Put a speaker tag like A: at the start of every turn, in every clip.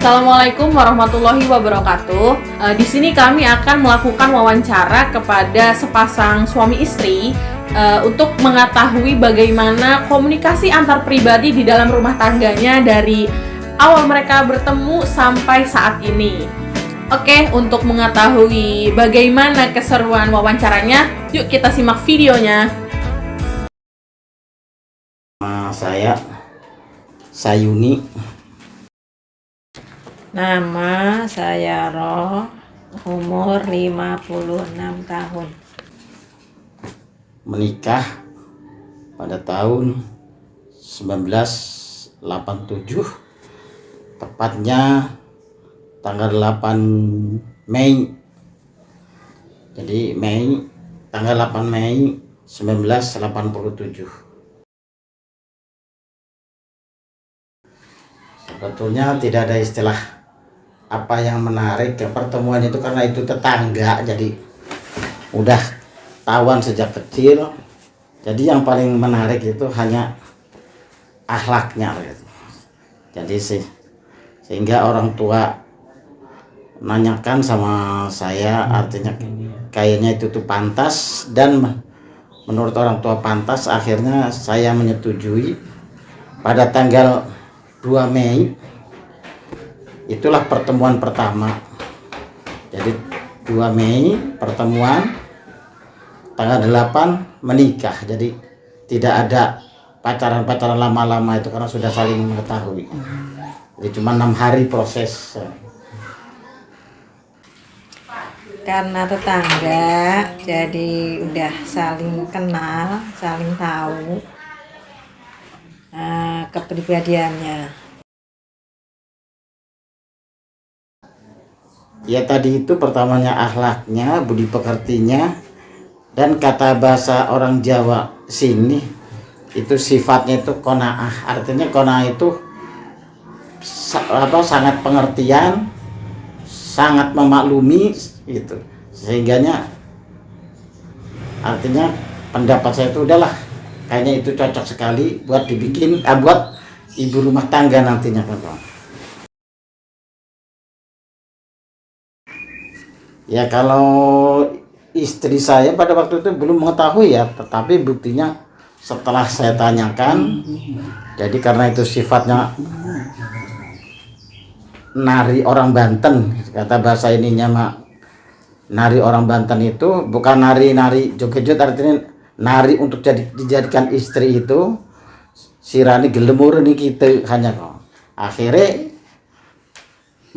A: Assalamualaikum warahmatullahi wabarakatuh. Di sini kami akan melakukan wawancara kepada sepasang suami istri untuk mengetahui bagaimana komunikasi antar pribadi di dalam rumah tangganya dari awal mereka bertemu sampai saat ini. Oke, untuk mengetahui bagaimana keseruan wawancaranya, yuk kita simak videonya.
B: Saya Sayuni.
C: Nama saya Roh, umur 56 tahun.
B: Menikah pada tahun 1987, tepatnya tanggal 8 Mei. Jadi tanggal 8 Mei 1987. Sebetulnya tidak ada istilah apa yang menarik ke pertemuan itu, karena itu tetangga, jadi udah tawan sejak kecil. Jadi yang paling menarik itu hanya akhlaknya gitu. Jadi sehingga orang tua nanyakan sama saya, artinya kayaknya itu tuh pantas, dan menurut orang tua pantas. Akhirnya saya menyetujui pada tanggal 2 Mei. Itulah pertemuan pertama. Jadi 2 Mei pertemuan, tanggal 8 menikah. Jadi tidak ada pacaran lama-lama itu, karena sudah saling mengetahui. Jadi cuma 6 hari proses.
C: Karena tetangga, jadi udah saling kenal, saling tahu kepribadiannya.
B: Ya tadi itu pertamanya akhlaknya, budi pekertinya, dan kata bahasa orang Jawa sini itu sifatnya itu qanaah. Artinya qanaah itu sangat pengertian, sangat memaklumi gitu. Sehingganya artinya pendapat saya itu udahlah, kayaknya itu cocok sekali buat dibikin buat ibu rumah tangga nantinya, Pak. Ya kalau istri saya pada waktu itu belum mengetahui ya, tetapi buktinya setelah saya tanyakan, jadi karena itu sifatnya nari orang Banten, kata bahasa ininya mak, nari orang Banten itu bukan nari joget-joget, artinya nari untuk dijadikan istri itu sirani gelemur nih kita hanya kok. Akhirnya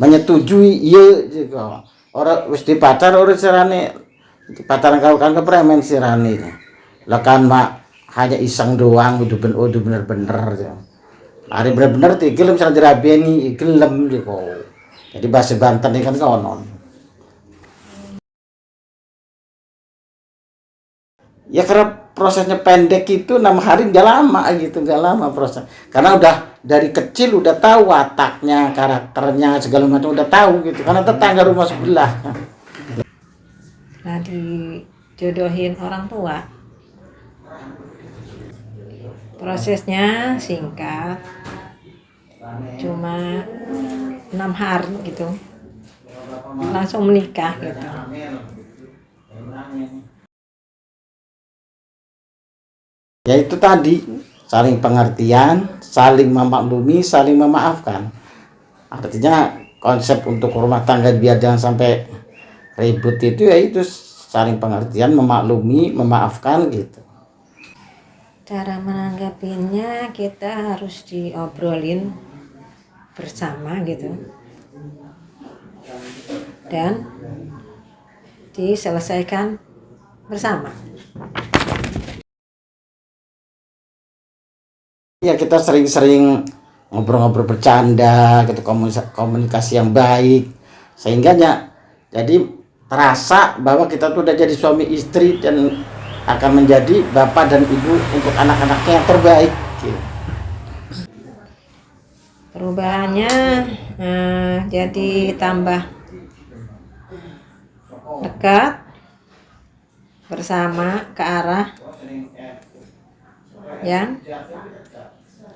B: menyetujui iya juga. Orang wis dipacar orang sirani pacaran kau kan kepremen sirani lah kan mak, hanya iseng doang, udah bener-bener hari bener-bener gelem misalnya dirabeni gelem gitu. Jadi bahasa Banten ini kan konon ya, karena prosesnya pendek itu 6 hari nggak lama gitu, nggak lama proses, karena udah dari kecil udah tahu wataknya, karakternya, segala macam udah tahu gitu, karena tetangga rumah sebelah.
C: Nah, dijodohin orang tua. Prosesnya singkat, cuma 6 hari gitu, langsung menikah gitu.
B: Ya itu tadi, saling pengertian, saling memaklumi, saling memaafkan. Artinya konsep untuk rumah tangga biar jangan sampai ribut itu ya itu saling pengertian, memaklumi, memaafkan gitu.
C: Cara menanggapinya kita harus diobrolin bersama gitu, dan diselesaikan bersama.
B: Ya kita sering-sering ngobrol-ngobrol bercanda gitu, komunikasi yang baik, sehingga jadi terasa bahwa kita tuh udah jadi suami istri dan akan menjadi bapak dan ibu untuk anak-anaknya yang terbaik gitu.
C: Perubahannya jadi tambah dekat bersama ke arah yang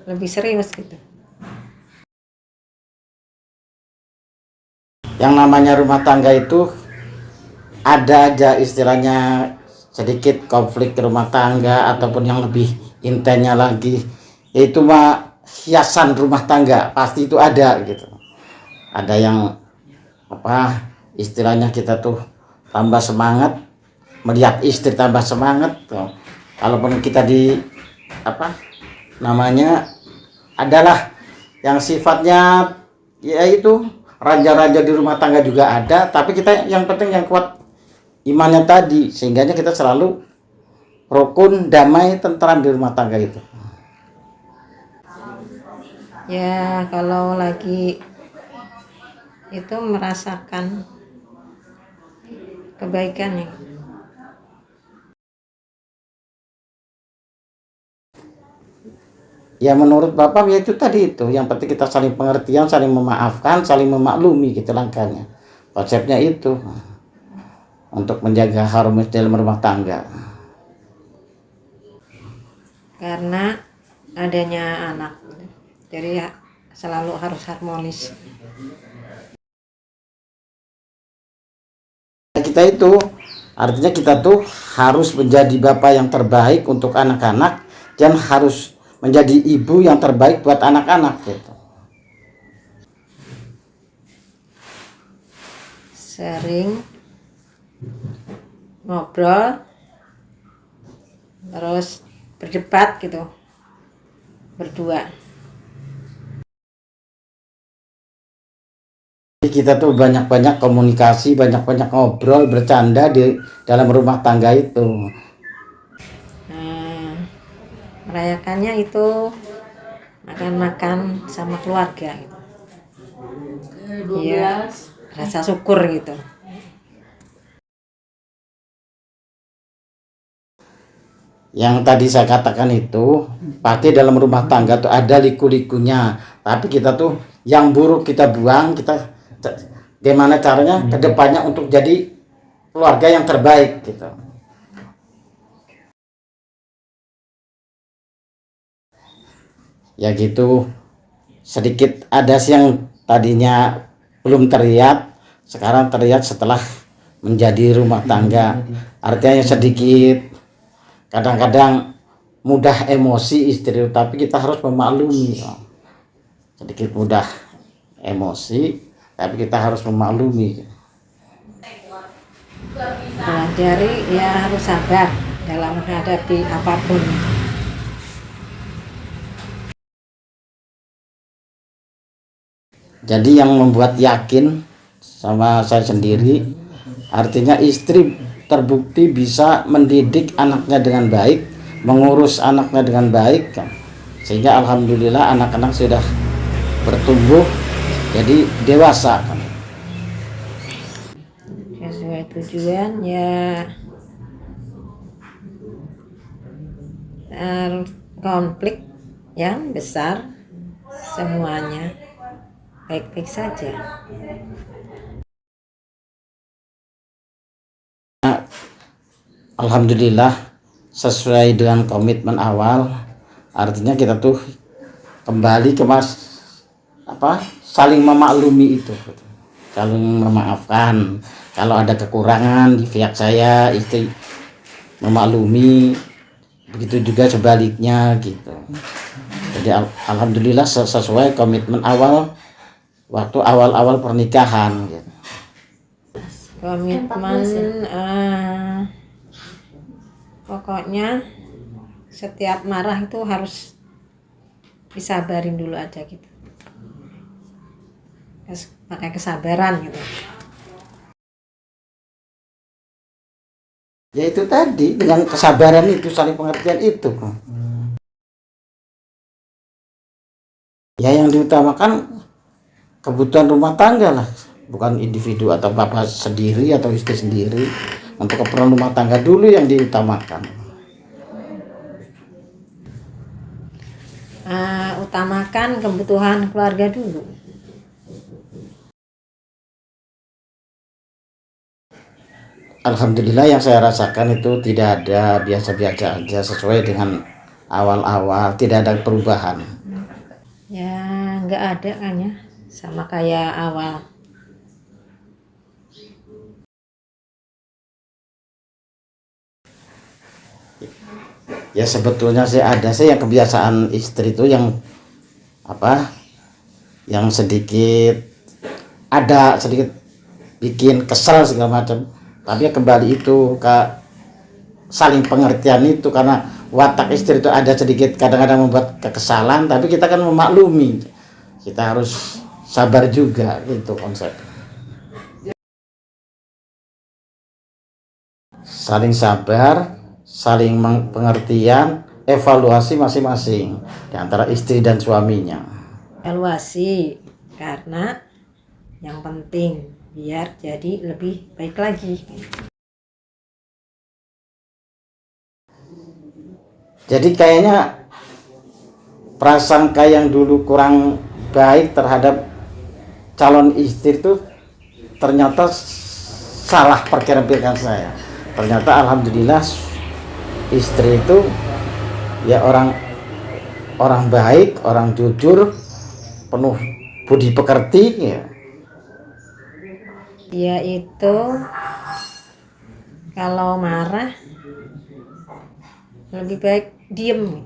C: lebih serius gitu.
B: yang namanya rumah tangga itu ada aja istilahnya sedikit konflik rumah tangga ataupun yang lebih intensnya lagi, yaitu mah hiasan rumah tangga pasti itu ada gitu. Ada yang apa istilahnya kita tuh tambah semangat melihat istri, tambah semangat tuh. Kalaupun kita di apa namanya adalah yang sifatnya yaitu raja-raja di rumah tangga juga ada, tapi kita yang penting yang kuat imannya tadi, sehingganya kita selalu rukun, damai, tentram di rumah tangga itu.
C: Ya kalau lagi itu merasakan kebaikan ya.
B: Ya menurut Bapak ya itu tadi itu, yang penting kita saling pengertian, saling memaafkan, saling memaklumi gitu langkahnya. Konsepnya itu untuk menjaga harmonis dalam rumah tangga.
C: Karena adanya anak, jadi ya selalu harus harmonis.
B: Kita itu artinya kita tuh harus menjadi bapak yang terbaik untuk anak-anak dan harus menjadi ibu yang terbaik buat anak-anak gitu.
C: Sering ngobrol, terus berdebat gitu, berdua.
B: Kita tuh banyak-banyak komunikasi, banyak-banyak ngobrol, bercanda di dalam rumah tangga itu.
C: Nah, merayakannya itu makan-makan sama keluarga gitu. Iya, rasa syukur gitu.
B: Yang tadi saya katakan itu pasti dalam rumah tangga tuh ada liku-likunya, tapi kita tuh yang buruk kita buang, kita gimana caranya kedepannya untuk jadi keluarga yang terbaik gitu. Ya gitu, sedikit ada sih yang tadinya belum terlihat, sekarang terlihat setelah menjadi rumah tangga. Artinya sedikit kadang-kadang mudah emosi istri, tapi kita harus memaklumi. Sedikit mudah emosi, tapi kita harus memaklumi.
C: Pelajari ya harus sabar dalam menghadapi apapun.
B: Jadi yang membuat yakin sama saya sendiri, artinya istri terbukti bisa mendidik anaknya dengan baik, mengurus anaknya dengan baik, sehingga alhamdulillah anak-anak sudah bertumbuh jadi dewasa.
C: Sesuai tujuan ya, konflik yang besar semuanya baik-baik saja.
B: Alhamdulillah sesuai dengan komitmen awal, artinya kita tuh kembali ke saling memaklumi itu, saling memaafkan. Kalau ada kekurangan di pihak saya, istri memaklumi, begitu juga sebaliknya gitu. Jadi alhamdulillah sesuai komitmen awal waktu awal-awal pernikahan gitu.
C: Komitmen pokoknya setiap marah itu harus disabarin dulu aja gitu, pakai kesabaran gitu.
B: Ya itu tadi, dengan kesabaran itu, saling pengertian itu. Ya yang diutamakan kebutuhan rumah tangga lah, bukan individu atau bapak sendiri atau istri sendiri. Untuk keperluan rumah tangga dulu yang diutamakan.
C: Utamakan kebutuhan keluarga dulu.
B: Alhamdulillah yang saya rasakan itu tidak ada, biasa-biasa aja, sesuai dengan awal-awal, tidak ada perubahan.
C: Ya nggak ada kan ya, sama kayak awal.
B: Ya sebetulnya sih ada sih yang kebiasaan istri itu yang apa, yang sedikit ada sedikit bikin kesel segala macam, tapi ya kembali itu ke saling pengertian itu, karena watak istri itu ada sedikit kadang-kadang membuat kekesalan, tapi kita kan memaklumi, kita harus sabar juga, gitu konsep. Saling sabar, saling pengertian, evaluasi masing-masing di antara istri dan suaminya.
C: Evaluasi karena yang penting biar jadi lebih baik lagi.
B: Jadi kayaknya prasangka yang dulu kurang baik terhadap calon istri itu ternyata salah perkiraan saya. Ternyata alhamdulillah istri itu ya orang baik, orang jujur, penuh budi pekerti ya.
C: Dia itu kalau marah lebih baik diem.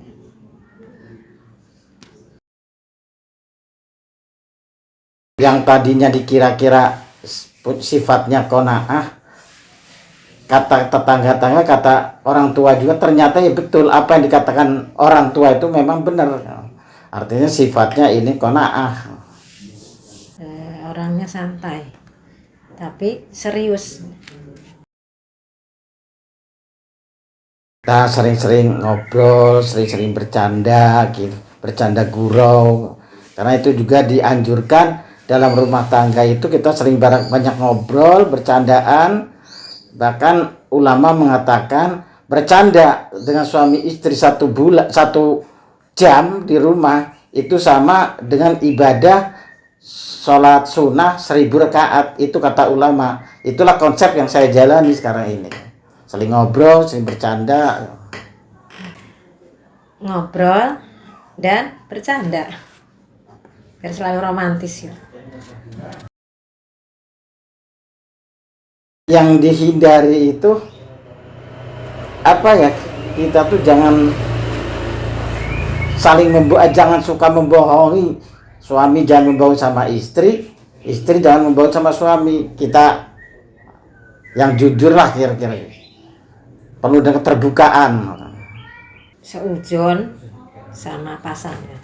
B: Yang tadinya dikira-kira sifatnya qanaah, kata tetangga-tetangga, kata orang tua juga, ternyata ya betul apa yang dikatakan orang tua itu memang benar. Artinya sifatnya ini qanaah.
C: Orangnya santai tapi serius.
B: Kita sering-sering ngobrol, sering-sering bercanda gitu, bercanda gurau. Karena itu juga dianjurkan dalam rumah tangga itu kita sering banyak ngobrol, bercandaan. Bahkan ulama mengatakan bercanda dengan suami istri 1 jam di rumah itu sama dengan ibadah sholat sunnah 1000 rakaat. Itu kata ulama. Itulah konsep yang saya jalani sekarang ini. Saling ngobrol, saling bercanda.
C: Ngobrol dan bercanda biar selalu romantis ya.
B: Yang dihindari itu apa ya, kita tuh jangan saling jangan suka membohongi. Suami jangan membohong sama istri, istri jangan membohong sama suami. Kita yang jujur lah kira-kira, perlu dengan keterbukaan,
C: Seujon sama pasangan.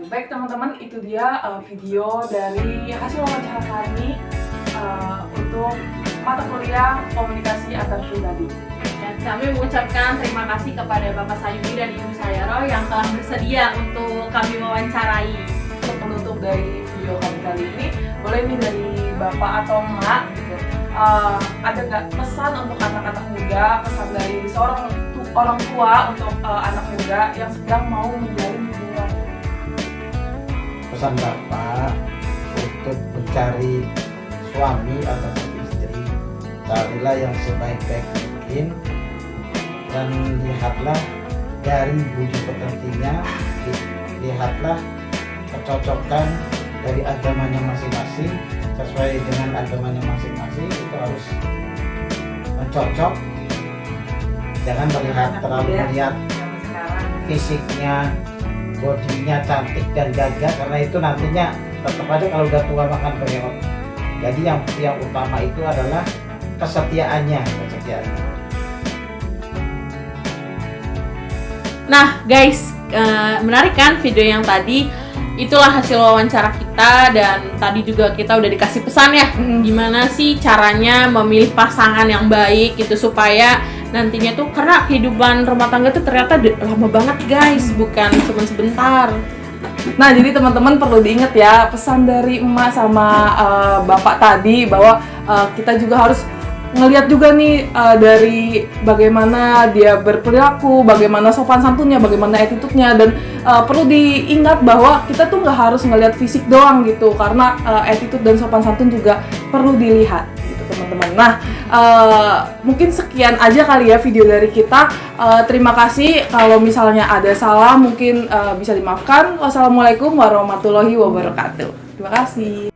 A: Baik teman-teman, itu dia video dari hasil wawancara kami untuk mata kuliah komunikasi antar pribadi. Dan kami mengucapkan terima kasih kepada Bapak Sayubi dan Ibu Sayaro yang telah bersedia untuk kami wawancarai. Untuk penutup dari video kami kali ini, boleh nih dari Bapak atau Emak gitu, ada nggak pesan untuk anak-anak muda, pesan dari seorang orang tua untuk anak muda yang sedang mau menjalin hubungan?
B: pesan bapak untuk mencari suami atau istri, carilah yang sebaik-baik mungkin dan lihatlah dari budi pekertinya, lihatlah kecocokan dari agamanya masing-masing. Sesuai dengan agamanya masing-masing itu harus mencocok, jangan terlalu melihat fisiknya, bodinya cantik dan gagah, karena itu nantinya tetap aja kalau udah tua makan penyok. Jadi yang utama itu adalah kesetiaannya.
A: Nah guys, menarik kan video yang tadi? Itulah hasil wawancara kita, dan tadi juga kita udah dikasih pesan ya, gimana sih caranya memilih pasangan yang baik gitu supaya nantinya tuh, karena kehidupan rumah tangga tuh ternyata lama banget guys, bukan cuma sebentar.
D: Nah, jadi teman-teman perlu diingat ya pesan dari emak sama bapak tadi, bahwa kita juga harus ngelihat juga nih dari bagaimana dia berperilaku, bagaimana sopan santunnya, bagaimana attitude-nya, dan perlu diingat bahwa kita tuh nggak harus ngelihat fisik doang gitu, karena attitude dan sopan santun juga perlu dilihat gitu teman-teman. Nah, mungkin sekian aja kali ya video dari kita. Terima kasih, kalau misalnya ada salah mungkin bisa dimaafkan. Wassalamualaikum warahmatullahi wabarakatuh. Terima kasih.